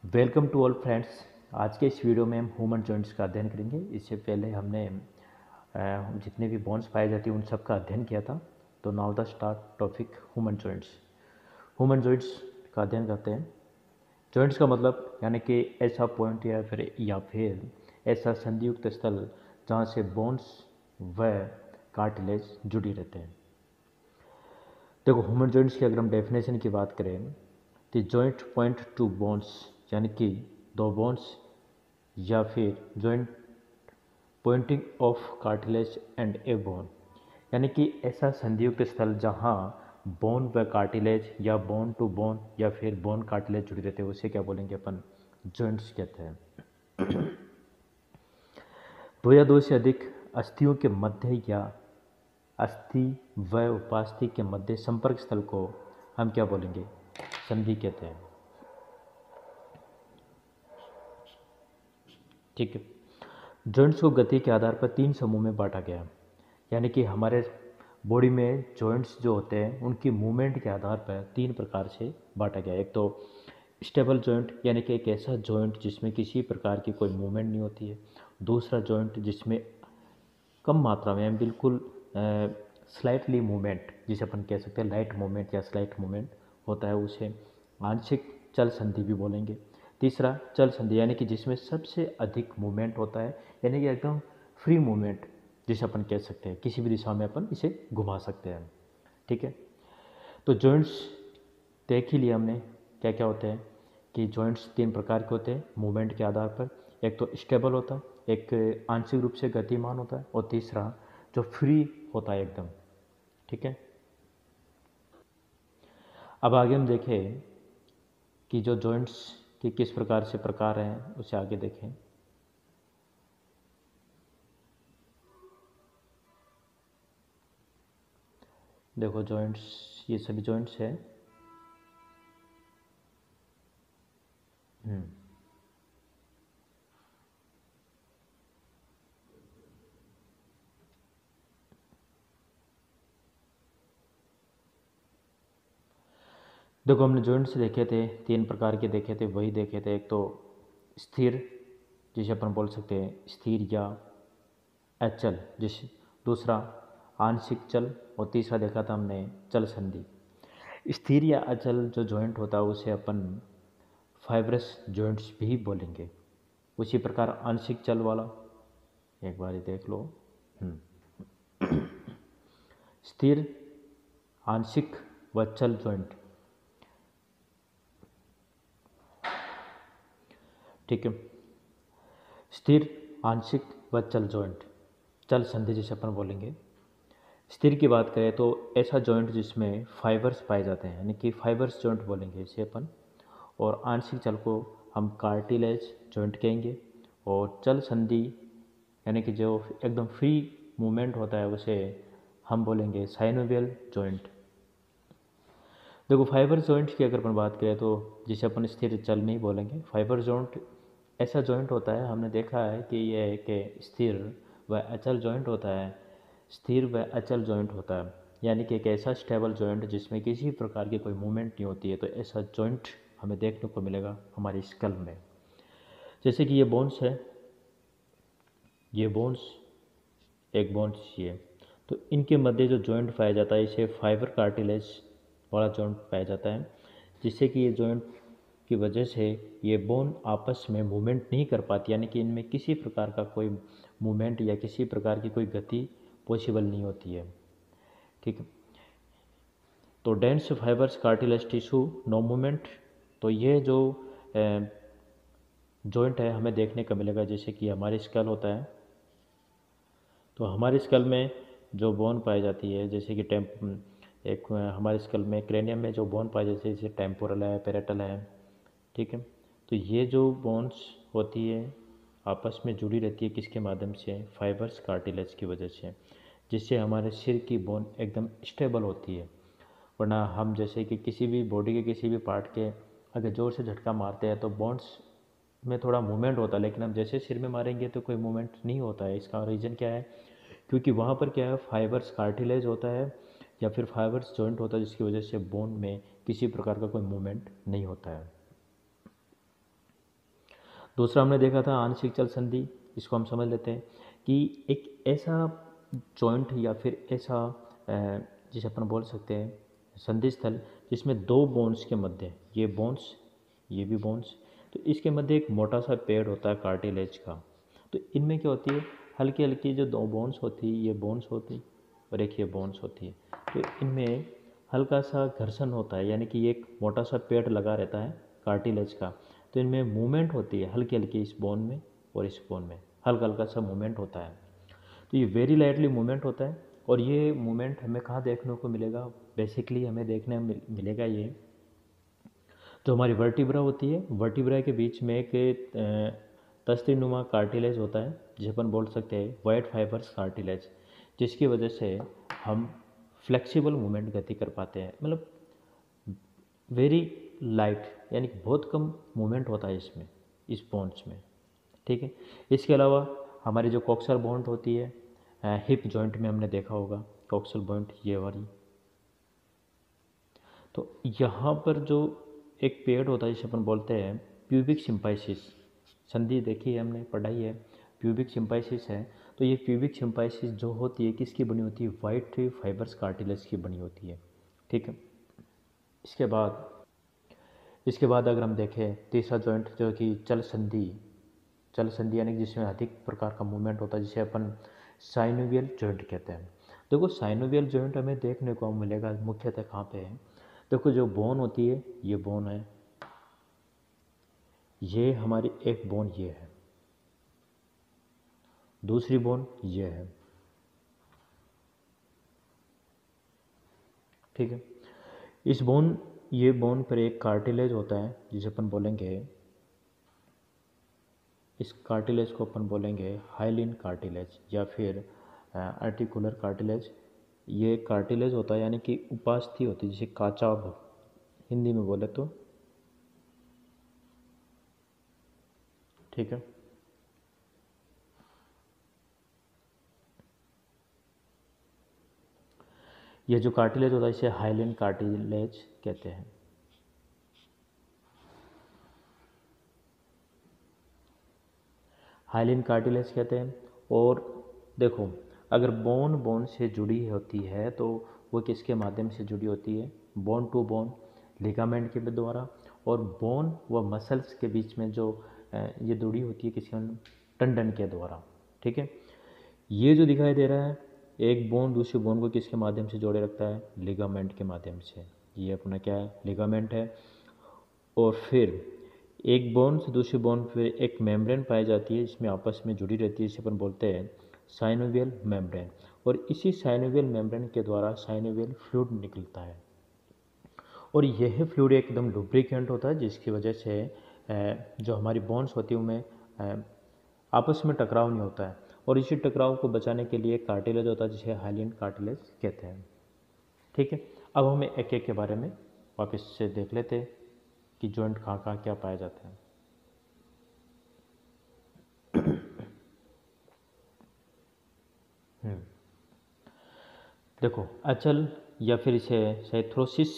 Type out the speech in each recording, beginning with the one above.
Welcome to all friends. आज के इस वीडियो में हम ह्यूमन जॉइंट्स का अध्ययन करेंगे। इससे पहले हमने जितने भी बोन्स पाए जाते हैं उन सब का अध्ययन किया था। तो now the start topic human joints. Human joints का अध्ययन करते हैं। जॉइंट्स का मतलब यानी कि ऐसा पॉइंट या फिर ऐसा संधियुक्त स्थल जहाँ से बोन्स व कार्टिलेज जुड़ी रहते हैं। देखो, ह्यूमन जॉइंट्स की अगर हम डेफिनेशन की बात करें तो जॉइंट पॉइंट टू बोन्स यानी कि दो बोन्स या फिर joint pointing of cartilage and a bone, यानी कि ऐसा संधियुक्त स्थल जहाँ बोन व कार्टिलेज या बोन टू बोन या फिर बोन कार्टिलेज जुड़े रहते हैं, उसे क्या बोलेंगे अपन? जॉइंट्स कहते हैं। दो या दो से अधिक अस्थियों के मध्य या अस्थि व उपास्थि के मध्य संपर्क स्थल को हम क्या बोलेंगे? संधि कहते हैं। ठीक है। जॉइंट्स को गति के आधार पर तीन समूह में बांटा गया, यानी कि हमारे बॉडी में जॉइंट्स जो होते हैं उनकी मूवमेंट के आधार पर तीन प्रकार से बांटा गया। एक तो स्टेबल जॉइंट, यानी कि एक ऐसा जॉइंट जिसमें किसी प्रकार की कोई मूवमेंट नहीं होती है। दूसरा जॉइंट जिसमें कम मात्रा में बिल्कुल स्लाइटली मूवमेंट, जिसे अपन कह सकते हैं लाइट मूवमेंट या स्लाइट मूवमेंट होता है, उसे आंशिक चल संधि भी बोलेंगे। तीसरा चल संधि, यानी कि जिसमें सबसे अधिक मूवमेंट होता है, यानी कि एकदम फ्री मूवमेंट जिसे अपन कह सकते हैं, किसी भी दिशा में अपन इसे घुमा सकते हैं। ठीक है। तो जॉइंट्स देख ही लिया हमने क्या क्या होते हैं कि जॉइंट्स तीन प्रकार के होते हैं मूवमेंट के आधार पर। एक तो स्टेबल होता है, एक आंशिक रूप से गतिमान होता है, और तीसरा जो फ्री होता है एकदम। ठीक है। अब आगे हम देखें कि जो जॉइंट्स के किस प्रकार से प्रकार हैं, उसे आगे देखें। देखो, जॉइंट्स, ये सभी जॉइंट्स हैं। देखो, हमने जॉइंट्स देखे थे, तीन प्रकार के देखे थे, वही देखे थे। एक तो स्थिर, जिसे अपन बोल सकते हैं स्थिर या अचल, जिस दूसरा आंशिक चल, और तीसरा देखा था हमने चल संधि। स्थिर या अचल जो जॉइंट होता है उसे अपन फाइब्रस जॉइंट्स भी बोलेंगे। उसी प्रकार आंशिक चल वाला एक बार ही देख लो। स्थिर, आंशिक व चल जॉइंट। ठीक है। स्थिर, आंशिक व चल जॉइंट, चल संधि जिसे अपन बोलेंगे। स्थिर की बात करें तो ऐसा जॉइंट जिसमें फाइबर्स पाए जाते हैं, यानी कि फाइबर्स जॉइंट बोलेंगे इसे अपन। और आंशिक चल को हम कार्टिलेज जॉइंट कहेंगे। और चल संधि, यानी कि जो एकदम फ्री मूवमेंट होता है, उसे हम बोलेंगे साइनोवियल जॉइंट। देखो, फाइबर जॉइंट की अगर अपन बात करें तो जिसे अपन स्थिर चल में ही बोलेंगे। फाइबर जॉइंट ऐसा जॉइंट होता है, हमने देखा है कि यह एक स्थिर व अचल जॉइंट होता है। स्थिर व अचल जॉइंट होता है, यानी कि एक ऐसा स्टेबल जॉइंट जिसमें किसी प्रकार की कोई मूवमेंट नहीं होती है। तो ऐसा जॉइंट हमें देखने को मिलेगा हमारी स्कल में। जैसे कि ये बोन्स है, ये बोन्स, एक बोन्स ये, तो इनके मध्य जो जॉइंट पाया जाता है इसे फाइबर कार्टिलेज वाला जॉइंट पाया जाता है। जिससे कि ये जॉइंट की वजह से ये बोन आपस में मूवमेंट नहीं कर पाती, यानी कि इनमें किसी प्रकार का कोई मूवमेंट या किसी प्रकार की कोई गति पॉसिबल नहीं होती है। ठीक है। तो dense fibres cartilage tissue no movement. तो ये जो जॉइंट है हमें देखने को मिलेगा। जैसे कि हमारी स्कल होता है, तो हमारी स्कल में जो बोन पाई जाती है, जैसे कि एक हमारे स्कल में क्रेनियम में जो बोन पाई जाती है, जैसे टेम्पोरल है, पेरेटल है। ठीक है। तो ये जो बोन्स होती है आपस में जुड़ी रहती है किसके माध्यम से? फाइबर्स कार्टिलेज की वजह से, जिससे हमारे सिर की बोन एकदम स्टेबल होती है। वरना हम जैसे कि किसी भी बॉडी के किसी भी पार्ट के अगर ज़ोर से झटका मारते हैं तो बोन्स में थोड़ा मूवमेंट होता है, लेकिन हम जैसे सिर में मारेंगे तो कोई मूवमेंट नहीं होता है। इसका रीज़न क्या है? क्योंकि वहाँ पर क्या है, फाइबर्स कार्टिलेज होता है या फिर फाइबर्स जॉइंट होता है, जिसकी वजह से बोन में किसी प्रकार का कोई मूवमेंट नहीं होता है। दूसरा हमने देखा था आंशिक चल संधि, इसको हम समझ लेते हैं कि एक ऐसा जॉइंट या फिर ऐसा जिसे अपन बोल सकते हैं संधि स्थल जिसमें दो बोन्स के मध्य, ये बोन्स ये भी बोन्स, तो इसके मध्य एक मोटा सा पेड़ होता है कार्टिलेज का। तो इनमें क्या होती है, हल्की हल्की जो दो बोन्स होती है, ये बोन्स होती और एक ये बोन्स होती है। तो इनमें हल्का सा घर्षण होता है, यानी कि एक मोटा सा पेड़ लगा रहता है कार्टिलेज का, तो इनमें मूवमेंट होती है हल्की हल्की, इस बोन में और इस बोन में हल्का हल्का सा मूवमेंट होता है। तो ये वेरी लाइटली मूवमेंट होता है, और ये मूवमेंट हमें कहाँ देखने को मिलेगा, बेसिकली हमें देखने मिलेगा ये जो हमारी वर्टिब्रा होती है, वर्टिब्रा के बीच में एक तस्तीनुमा कार्टिलेज होता है, जिसे अपन बोल सकते हैं वाइट फाइबर्स कार्टिलेज, जिसकी वजह से हम फ्लेक्सिबल मूवमेंट गति कर पाते हैं। मतलब वेरी लाइट, यानी कि बहुत कम मूवमेंट होता है इसमें, इस बोन्स में। ठीक है, इसके अलावा हमारी जो कॉक्सल बोन होती है हिप जॉइंट में हमने देखा होगा कॉक्सल बोन ये वाली। तो यहाँ पर जो एक पेड़ होता है जिसे अपन बोलते हैं प्यूबिक सिम्पाइसिस, संधि देखी है हमने, पढ़ाई है, प्यूबिक सिम्पाइसिस है। तो ये प्यूबिक सिम्पाइसिस जो होती है किसकी बनी होती है, वाइट फाइबर्स कार्टिलेज की बनी होती है। ठीक है, इसके बाद अगर हम देखें तीसरा जॉइंट जो कि चल संधि यानी कि जिसमें अधिक प्रकार का मूवमेंट होता है, जिसे अपन साइनोवियल जॉइंट कहते हैं। देखो साइनोवियल जॉइंट हमें देखने को मिलेगा मुख्यतः कहाँ पे है, देखो जो बोन होती है ये बोन है, ये हमारी एक बोन ये है, दूसरी बोन ये है। ठीक है, ये बोन पर एक कार्टिलेज होता है जिसे अपन बोलेंगे, इस कार्टिलेज को अपन बोलेंगे हाइलिन कार्टिलेज या फिर आर्टिकुलर कार्टिलेज। ये कार्टिलेज होता है यानी कि उपास्थि होती है, जिसे काचाभ हिंदी में बोले तो। ठीक है, ये जो कार्टिलेज होता है इसे हाइलिन कार्टिलेज कहते हैं। हाइलिन कार्टिलेज कहते हैं। और देखो अगर बोन से जुड़ी होती है तो वो किसके माध्यम से जुड़ी होती है, बोन टू बोन लिगामेंट के द्वारा, और बोन व मसल्स के बीच में जो ये जुड़ी होती है किसी टंडन के द्वारा। ठीक है, ये जो दिखाई दे रहा है एक बोन दूसरी बोन को किसके माध्यम से जोड़े रखता है, लिगामेंट के माध्यम से। ये अपना क्या है, लिगामेंट है। और फिर एक बोन से दूसरी बोन पे एक मेम्ब्रेन पाई जाती है जिसमें आपस में जुड़ी रहती है, इसे अपन बोलते हैं साइनोवियल मेम्ब्रेन। और इसी साइनोवियल मेम्ब्रेन के द्वारा साइनोवियल फ्लूइड निकलता है, और यह फ्लूइड एकदम लुब्रिकेंट होता है, जिसकी वजह से जो हमारी बोन्स होती है उनमें आपस में टकराव नहीं होता है। और इसी टकराव को बचाने के लिए कार्टिलेज होता है जिसे हाइलिन कार्टिलेज कहते हैं। ठीक है, अब हमें एक एक के बारे में वापस से देख लेते हैं कि जॉइंट कहाँ कहाँ क्या पाए जाते हैं। देखो अचल या फिर इसे साइथ्रोसिस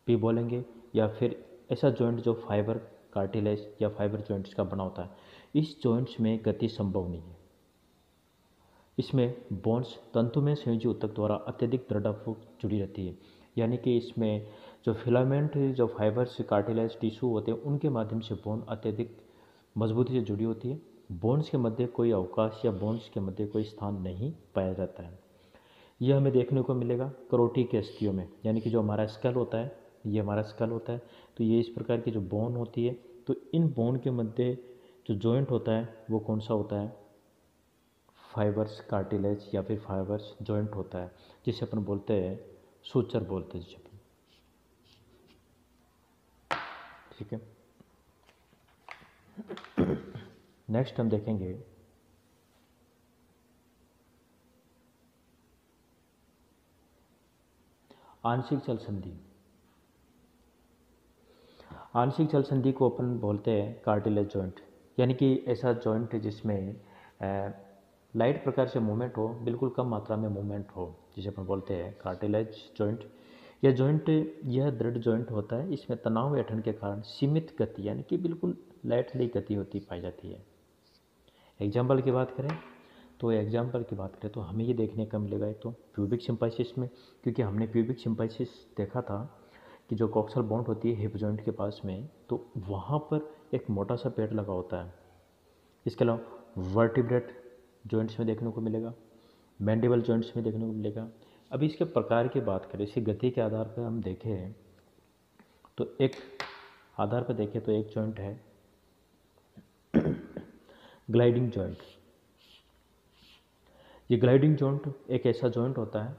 भी बोलेंगे, या फिर ऐसा जॉइंट जो फाइबर कार्टिलेज या फाइबर जॉइंट्स का बना होता है, इस जॉइंट्स में गति संभव नहीं है। इसमें बोन्स तंतु में संयोजी ऊतक द्वारा अत्यधिक दृढ़तापूर्वक जुड़ी रहती है, यानी कि इसमें जो फिलामेंट जो फाइबर्स कार्टिलेज टिश्यू होते हैं उनके माध्यम से बोन अत्यधिक मजबूती से जुड़ी होती है। बोन्स के मध्य कोई अवकाश या बोन्स के मध्य कोई स्थान नहीं पाया जाता है। यह हमें देखने को मिलेगा करोटिक अस्थियों में, यानी कि जो हमारा स्कल होता है, ये हमारा स्कल होता है, तो ये इस प्रकार की जो बोन होती है, तो इन बोन के मध्य जो जॉइंट होता है वो कौन सा होता है, फाइबर्स कार्टिलेज या फिर फाइबर्स जॉइंट होता है, जिसे अपन बोलते हैं सूचर बोलते हैं जिसे अपन। ठीक है, नेक्स्ट हम देखेंगे आंशिक चल संधि। आंशिक चल संधि को अपन बोलते हैं कार्टिलेज जॉइंट, यानी कि ऐसा जॉइंट जिसमें लाइट प्रकार से मूवमेंट हो, बिल्कुल कम मात्रा में मूवमेंट हो, जिसे अपन बोलते हैं कार्टिलेज जॉइंट। यह दृढ़ जॉइंट होता है, इसमें तनाव ऐंठन के कारण सीमित गति यानी कि बिल्कुल लाइटली गति होती पाई जाती है। एग्जाम्पल की बात करें तो हमें ये देखने का मिलेगा एक तो प्यूबिक सिम्पाइसिस में, क्योंकि हमने प्यूबिक सिम्पाइसिस देखा था कि जो कॉक्सल बॉन्ड होती है हिप जॉइंट के पास में, तो वहाँ पर एक मोटा सा पेड़ लगा होता है। इसके अलावा वर्टिब्रेट जॉइंट्स में देखने को मिलेगा, मैंडिबल जॉइंट्स में देखने को मिलेगा। अब इसके प्रकार की बात करें, इसकी गति के आधार पर हम देखें तो एक जॉइंट है ग्लाइडिंग जॉइंट। ये ग्लाइडिंग जॉइंट एक ऐसा जॉइंट होता है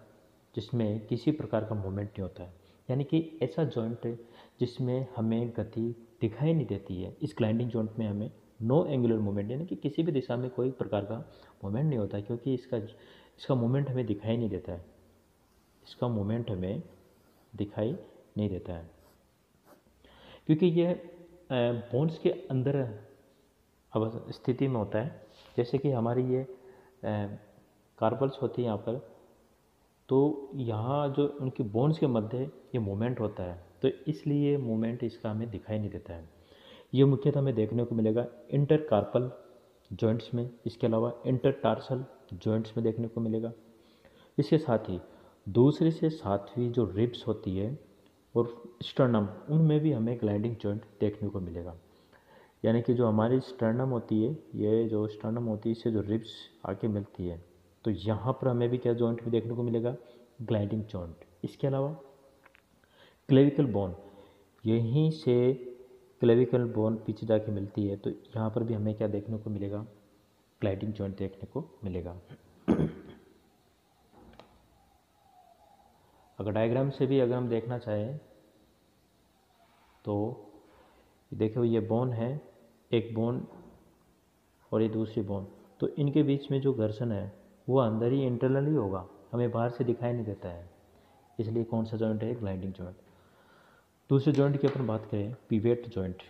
जिसमें किसी प्रकार का मूवमेंट नहीं होता है, यानी कि ऐसा जॉइंट है जिसमें हमें गति दिखाई नहीं देती है। इस ग्लाइडिंग जॉइंट में हमें नो एंगुलर मूवमेंट यानी कि किसी भी दिशा में कोई प्रकार का मूवमेंट नहीं होता है, क्योंकि इसका मूवमेंट हमें दिखाई नहीं देता है। क्योंकि यह बोन्स के अंदर स्थिति में होता है। जैसे कि हमारी ये कार्पल्स होती है यहाँ पर, तो यहाँ जो उनकी बोन्स के मध्य ये मूवमेंट होता है, तो इसलिए मूवमेंट इसका हमें दिखाई नहीं देता है। ये मुख्यतः हमें देखने को मिलेगा इंटरकार्पल जॉइंट्स में, इसके अलावा इंटरटार्सल जॉइंट्स में देखने को मिलेगा। इसके साथ ही दूसरी से सातवीं जो रिब्स होती है और स्टर्नम, उनमें भी हमें ग्लाइडिंग जॉइंट देखने को मिलेगा। यानी कि जो हमारी स्टर्नम होती है, ये जो स्टर्नम होती है इससे जो रिब्स आके मिलती है, तो यहाँ पर हमें भी क्या जॉइंट भी देखने को मिलेगा, ग्लाइडिंग जॉइंट। इसके अलावा क्लेविकल बोन, यहीं से क्लेविकल बोन पीछे जाके मिलती है, तो यहाँ पर भी हमें क्या देखने को मिलेगा, ग्लाइडिंग जॉइंट देखने को मिलेगा। अगर डायग्राम से भी अगर हम देखना चाहें तो देखो ये बोन है, एक बोन और ये दूसरी बोन, तो इनके बीच में जो घर्षण है वो अंदर ही इंटरनली होगा, हमें बाहर से दिखाई नहीं देता है। इसलिए कौन सा जॉइंट है, ग्लाइडिंग जॉइंट। दूसरे जॉइंट की अपन बात करें, पिवेट जॉइंट।